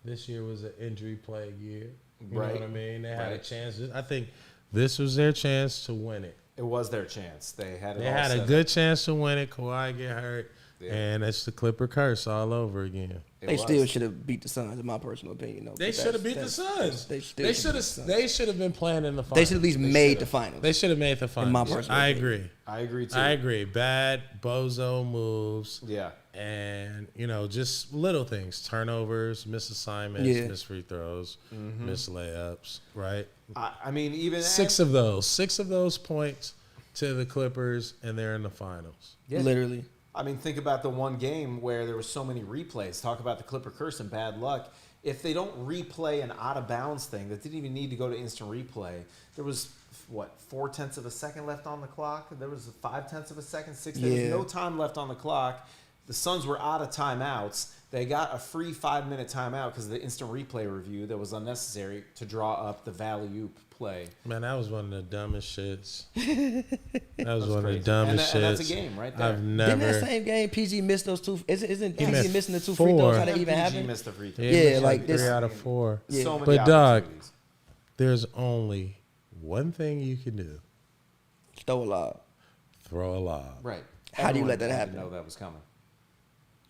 this year was an injury plagued year. You know what I mean? They had a chance. I think this was their chance to win it. It was their chance. They had a good chance to win it. Kawhi get hurt. Yeah. And it's the Clipper curse all over again. They still should have beat the Suns, in my personal opinion. Though. They should have beat the Suns. They should have been playing in the finals. They should at least made the finals. They should have made the finals. In my personal opinion. agree. I agree too. I agree. Bad bozo moves. Yeah. And just little things: turnovers, miss assignments, miss free throws, miss layups. Right. I mean, even six of those points to the Clippers, and they're in the finals. Yeah. Literally. I mean, think about the one game where there were so many replays. Talk about the Clipper curse and bad luck. If they don't replay an out-of-bounds thing that didn't even need to go to instant replay, there was, 0.4 of a second left on the clock? There was 0.5 of a second, 6. There was no time left on the clock. The Suns were out of timeouts. They got a free 5-minute timeout because of the instant replay review that was unnecessary to draw up the value play. Man, that was one of the dumbest shits. That was one of the dumbest shits. And that's a game right there. I've never. Didn't that same game PG missed those two? Isn't PG missing the two 4. free throws? How that even happened? PG missed the free throws. Yeah, like this. 3 out of 4. Yeah. So many but dog, there's only one thing you can do. Throw a lob. Throw a lob. Right. How do you Everyone let that had to happen? know that was coming.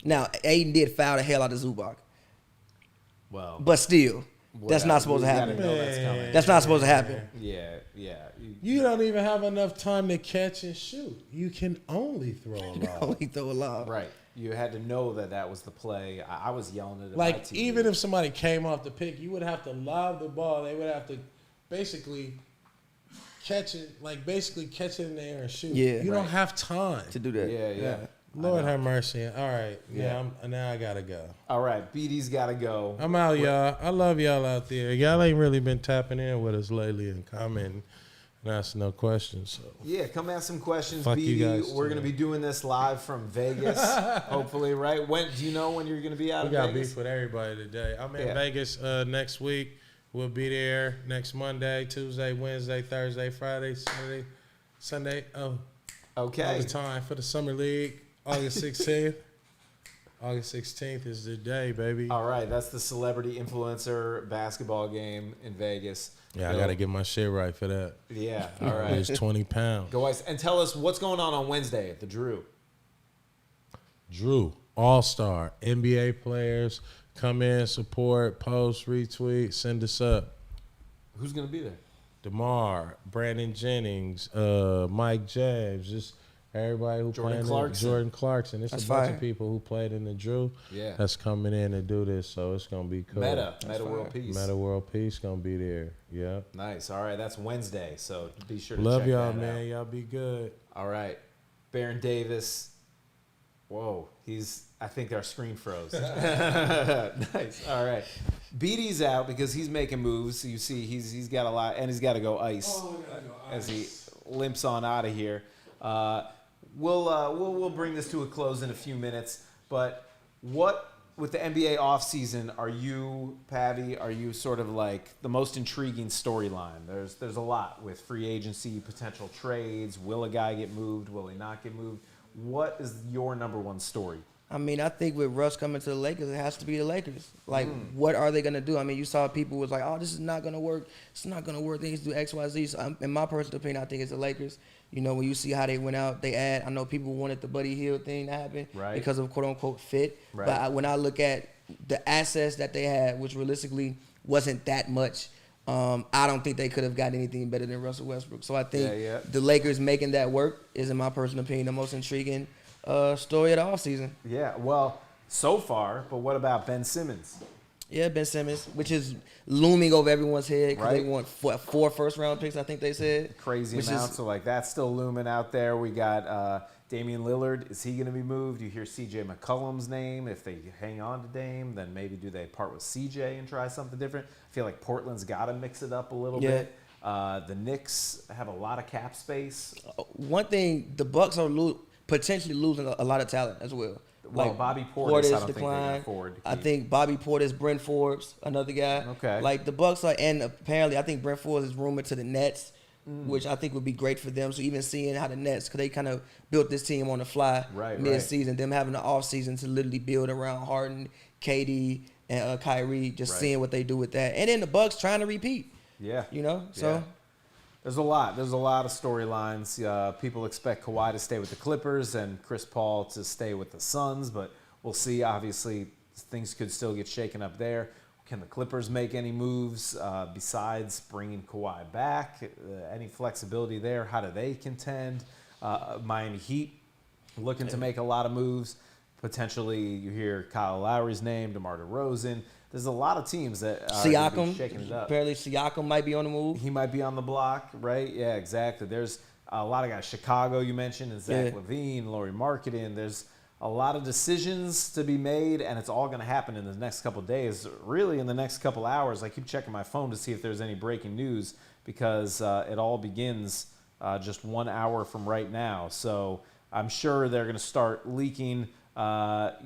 Now, Aiden did foul the hell out of Zubac. Well, But still, that's not supposed to you gotta happen. know that's coming. That's not supposed to happen. Yeah. You don't even have enough time to catch and shoot. You can only throw a lob. Only throw a lob. Right. You had to know that was the play. I was yelling at it. Like, even if somebody came off the pick, you would have to lob the ball. They would have to basically catch it in the air and shoot. Yeah. You don't have time To do that. Yeah. Lord have mercy. All right. Yeah, now I got to go. All right. BD's got to go. I'm out, y'all. I love y'all out there. Y'all ain't really been tapping in with us lately and commenting and asking no questions. So. Yeah, come ask some questions, Fuck BD. you guys, We're too. going to be doing this live from Vegas, hopefully, right? When do you know when you're going to be out We of got Vegas? beef with everybody today. I'm in Yeah. Vegas next week. We'll be there next Monday, Tuesday, Wednesday, Thursday, Friday, Saturday, Sunday. Oh, all Okay. the time for the Summer League, August 16th. August 16th is the day, baby. All right. That's the celebrity influencer basketball game in Vegas. Yeah, I got to get my shit right for that. Yeah. All right. It's 20 pounds. Go Ice. And tell us what's going on Wednesday at the Drew. Drew, all-star, NBA players, come in, support, post, retweet, send us up. Who's going to be there? DeMar, Brandon Jennings, Mike James, just everybody who Jordan played Clarkson. Jordan Clarkson. It's That's a bunch fire. of people who played in the Drew. Yeah. That's coming in to do this, so it's gonna be cool. Meta fire. World Peace. Meta World Peace gonna be there. Yeah. Nice. All right. That's Wednesday. So be sure to Love check y'all, that man. out. Y'all be good. All right. Baron Davis. Whoa. I think our screen froze. Nice. All right. BD's out because he's making moves. So you see he's got a lot, and he's got to go ice as he limps on out of here. We'll bring this to a close in a few minutes. But what with the NBA offseason are you, Pavy? Are you sort of like the most intriguing storyline? There's a lot with free agency, potential trades. Will a guy get moved? Will he not get moved? What is your number one story? I mean, I think with Russ coming to the Lakers, it has to be the Lakers. Like, what are they going to do? I mean, you saw people was like, oh, this is not going to work. It's not going to work. They need to do X, Y, Z. So, in my personal opinion, I think it's the Lakers. You know, when you see how they went out, I know people wanted the Buddy Hield thing to happen Right. because of quote-unquote fit. Right. But when I look at the assets that they had, which realistically wasn't that much, I don't think they could have got anything better than Russell Westbrook. So I think the Lakers making that work is, in my personal opinion, the most intriguing story of the offseason. Yeah, well, so far, but what about Ben Simmons? Yeah, Ben Simmons, which is looming over everyone's head because Right. they want 4 first-round picks, I think they said. Crazy Which amount. is- So, like, that's still looming out there. We got Damian Lillard. Is he going to be moved? You hear CJ McCollum's name. If they hang on to Dame, then maybe do they part with CJ and try something different? I feel like Portland's got to mix it up a little Yeah. bit. The Knicks have a lot of cap space. One thing, the Bucks are potentially losing a lot of talent as well. Well, Bobby Portis, I don't think they can afford to I keep. think Bobby Portis, Brent Forbes, another guy. Okay. Like the Bucks are, and apparently I think Brent Forbes is rumored to the Nets, which I think would be great for them. So even seeing how the Nets, because they kind of built this team on the fly Right, mid-season, them having the offseason to literally build around Harden, KD, and Kyrie, just Right. seeing what they do with that. And then the Bucks trying to repeat, Yeah. you know? So Yeah. There's a lot. There's a lot of storylines. People expect Kawhi to stay with the Clippers and Chris Paul to stay with the Suns, but we'll see. Obviously, things could still get shaken up there. Can the Clippers make any moves besides bringing Kawhi back? Any flexibility there? How do they contend? Miami Heat looking to make a lot of moves. Potentially, you hear Kyle Lowry's name, DeMar DeRozan. There's a lot of teams that are gonna be Siakam, shaking it up. apparently Siakam might be on the move. He might be on the block, right? Yeah, exactly. There's a lot of guys. Chicago, you mentioned, and Zach Yeah. LaVine, Laurie Marketing. There's a lot of decisions to be made, and it's all going to happen in the next couple of days. Really, in the next couple hours. I keep checking my phone to see if there's any breaking news because it all begins just 1 hour from right now. So I'm sure they're going to start leaking, that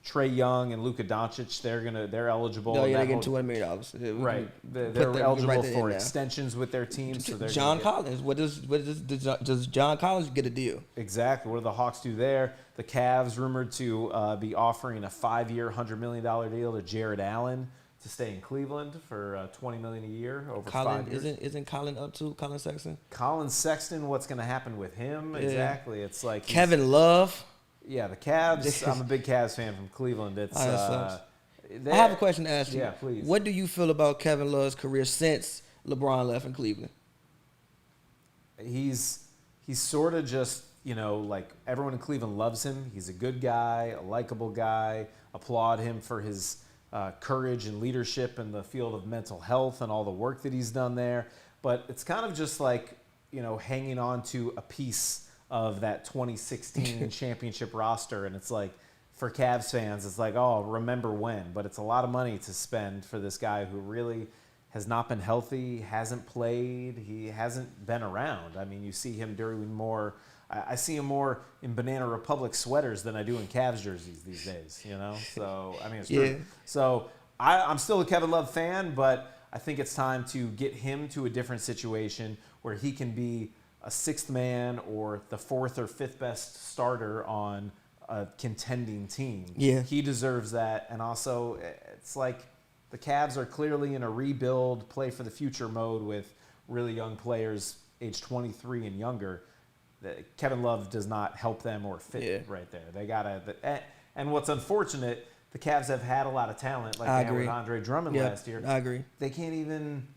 Trae Young and Luka Doncic, they're eligible. No, and yeah, that they're getting whole- $200 million. Right. They're we can eligible write that in for now. extensions with their teams. So they're John gonna get- Collins, does John Collins get a deal? Exactly. What do the Hawks do there? The Cavs rumored to be offering a 5-year, $100 million deal to Jared Allen to stay in Cleveland for $20 million a year over Colin, 5 years. Isn't Colin up too? Colin Sexton? Colin Sexton, what's going to happen with him? Yeah. Exactly. It's like Kevin Love. Yeah, the Cavs. I'm a big Cavs fan from Cleveland. It's I have a question to ask you. Yeah, please. What do you feel about Kevin Love's career since LeBron left in Cleveland? He's sort of just, like everyone in Cleveland loves him. He's a good guy, a likable guy. Applaud him for his courage and leadership in the field of mental health and all the work that he's done there. But it's kind of just like, hanging on to a piece of that 2016 championship roster. And it's like, for Cavs fans, it's like, oh, remember when. But it's a lot of money to spend for this guy who really has not been healthy, hasn't played, he hasn't been around. I mean, you see him doing more. I see him more in Banana Republic sweaters than I do in Cavs jerseys these days, So, I mean, it's true. Yeah. So, I'm still a Kevin Love fan, but I think it's time to get him to a different situation where he can be a sixth man or the fourth or fifth best starter on a contending team. Yeah. He deserves that. And also, it's like the Cavs are clearly in a rebuild, play for the future mode with really young players age 23 and younger. Kevin Love does not help them or fit right there. They gotta. And what's unfortunate, the Cavs have had a lot of talent, like they had with Andre Drummond last year. I agree. They can't even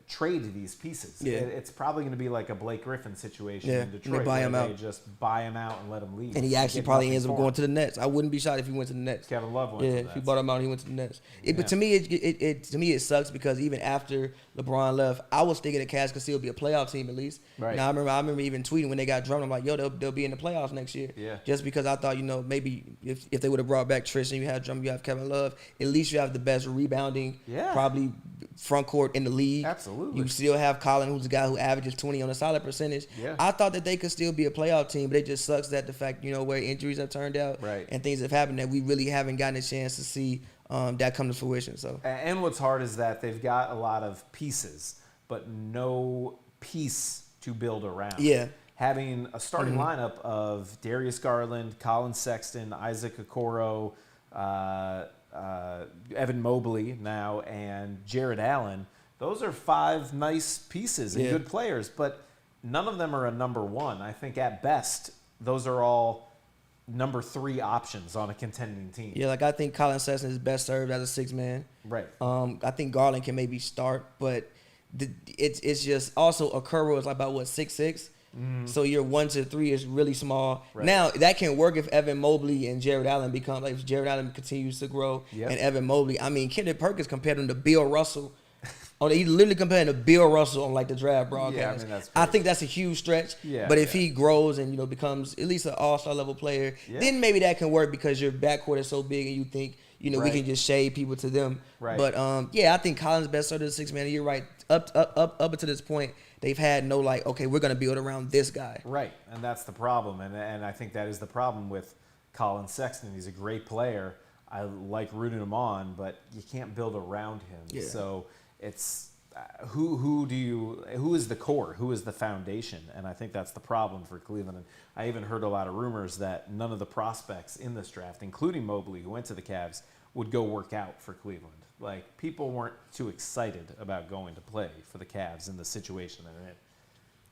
trade these pieces. Yeah. It's probably going to be like a Blake Griffin situation in Detroit. They buy him out. They just buy him out and let him leave. And he actually probably ends up going to the Nets. I wouldn't be shocked if he went to the Nets. Kevin Love went to the Nets. If he bought him out, he went to the Nets. But to me, it sucks because even after LeBron left, I was thinking the Cavs could still be a playoff team at least. Right. Now, I remember even tweeting when they got Drummond, I'm like, yo, they'll be in the playoffs next year. Yeah. Just because I thought, maybe if they would have brought back Tristan, you had Drummond, you have Kevin Love, at least you have the best rebounding, probably front court in the league. Absolutely. You still have Colin, who's a guy who averages 20 on a solid percentage. Yeah. I thought that they could still be a playoff team, but it just sucks that the fact, where injuries have turned out and things have happened that we really haven't gotten a chance to see that come to fruition. So. And what's hard is that they've got a lot of pieces, but no piece to build around. Yeah. Having a starting lineup of Darius Garland, Colin Sexton, Isaac Okoro, Evan Mobley now, and Jared Allen, those are 5 nice pieces and good players, but none of them are a number one. I think at best, those are all number 3 options on a contending team. Yeah, like I think Colin Sexton is best served as a 6th man. Right. I think Garland can maybe start, but it's just also Okoro is like about 6'6". So your 1 to 3 is really small. Right. Now that can work if Evan Mobley and Jared Allen become if Jared Allen continues to grow and Evan Mobley. I mean, Kendrick Perkins compared him to Bill Russell. He literally compared him to Bill Russell on like the draft broadcast. Yeah, I think that's a huge stretch. Yeah, but if he grows and becomes at least an all-star level player, then maybe that can work because your backcourt is so big and you think we can just shade people to them. Right. But I think Colin's best starter is 6th man. You're right. Up until this point, they've had no okay, we're gonna build around this guy. Right, and that's the problem, and I think that is the problem with Colin Sexton. He's a great player. I like rooting him on, but you can't build around him. Yeah. So it's who is the core? Who is the foundation? And I think that's the problem for Cleveland. And I even heard a lot of rumors that none of the prospects in this draft, including Mobley, who went to the Cavs, would go work out for Cleveland. Like, people weren't too excited about going to play for the Cavs in the situation they're in.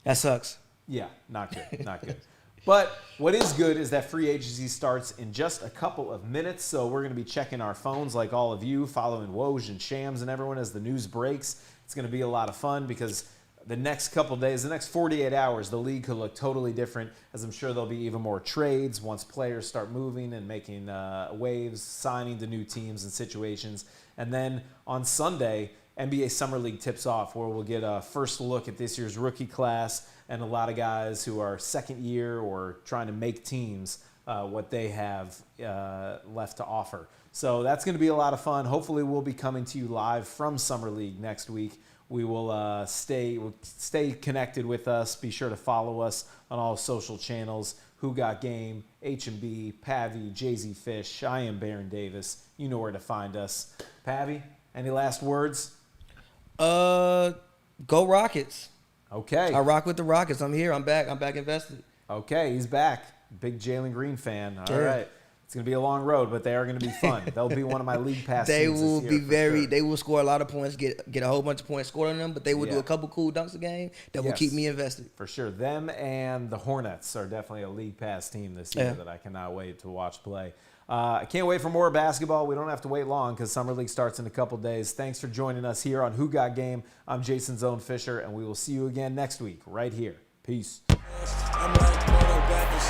That sucks. Yeah, not good, not good. But what is good is that free agency starts in just a couple of minutes, so we're going to be checking our phones like all of you, following Woj and Shams and everyone as the news breaks. It's going to be a lot of fun because the next couple days, the next 48 hours, the league could look totally different, as I'm sure there'll be even more trades once players start moving and making waves, signing to new teams and situations. And then on Sunday, NBA Summer League tips off, where we'll get a first look at this year's rookie class and a lot of guys who are second year or trying to make teams, what they have left to offer. So that's going to be a lot of fun. Hopefully we'll be coming to you live from Summer League next week. We will stay connected with us. Be sure to follow us on all social channels. Who Got Game, H&B, Pavy, Jay-Z Fish. I am Baron Davis. You know where to find us. Pavy, any last words? Go Rockets. Okay. I rock with the Rockets. I'm here. I'm back invested. Okay, he's back. Big Jalen Green fan. All right. It's going to be a long road, but they are going to be fun. They'll be one of my league pass They teams will this be year, for sure. They will score a lot of points, get a whole bunch of points scored on them, but they will do Yeah. a couple cool dunks a game that will Yes. keep me invested. For sure. Them and the Hornets are definitely a league pass team this year Yeah. that I cannot wait to watch play. I can't wait for more basketball. We don't have to wait long because Summer League starts in a couple days. Thanks for joining us here on Who Got Game. I'm Jason Zone Fisher, and we will see you again next week right here. Peace. I'm like quarterback and